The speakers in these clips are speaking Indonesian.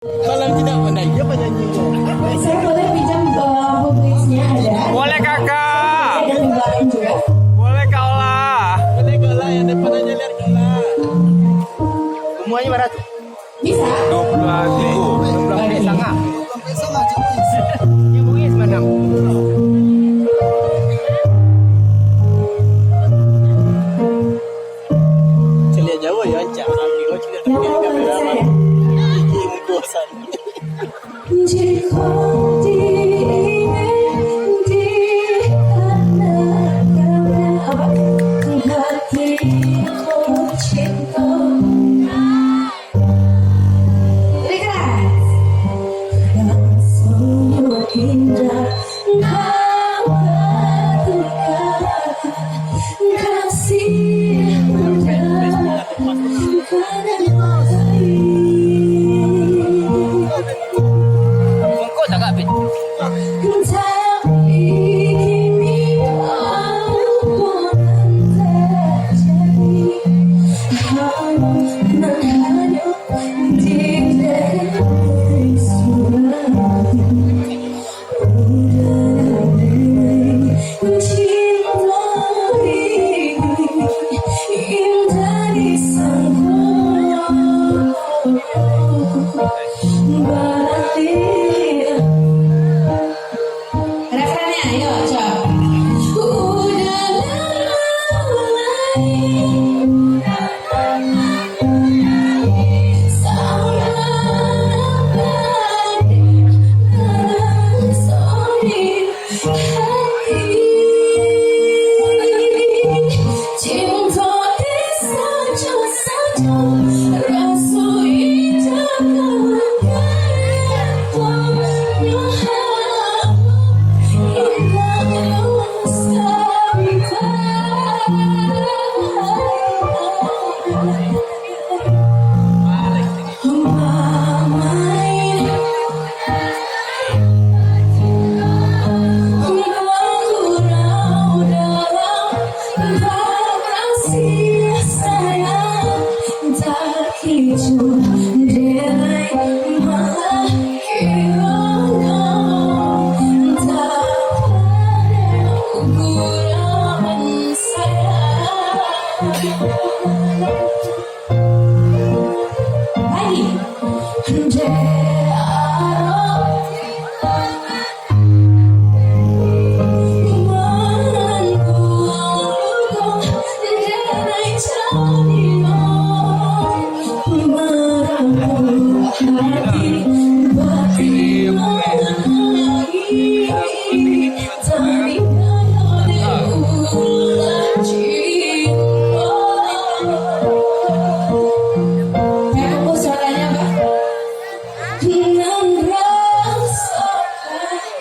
Kalau tidak pandai, dia penyanyi. Saya boleh pinjam voice-nya ada. Boleh kakak. Ada lembaran juga. Boleh kak Ola. Boleh gola yang depan aja lihat gola. Semuanya berapa? Bisa. 12.000. 12 sangat. Yang bungis mana? Celia Jawa ya ancak. Ambil celia Yang tahu bahasa saya. Gigi nggosan. Jika di apa? Hatiku cinta. Lebih keras. Yang sungguh indah kau berikan kasih muda karena Bungkus tak kak Bin? tapi kini apapun terjadi hanya di dalam surat udah mencintai indah disangka berarti. Refrennya, ayo coba.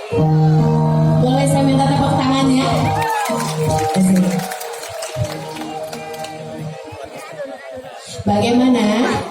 Udah boleh saya minta tepuk tangannya? Bagaimana?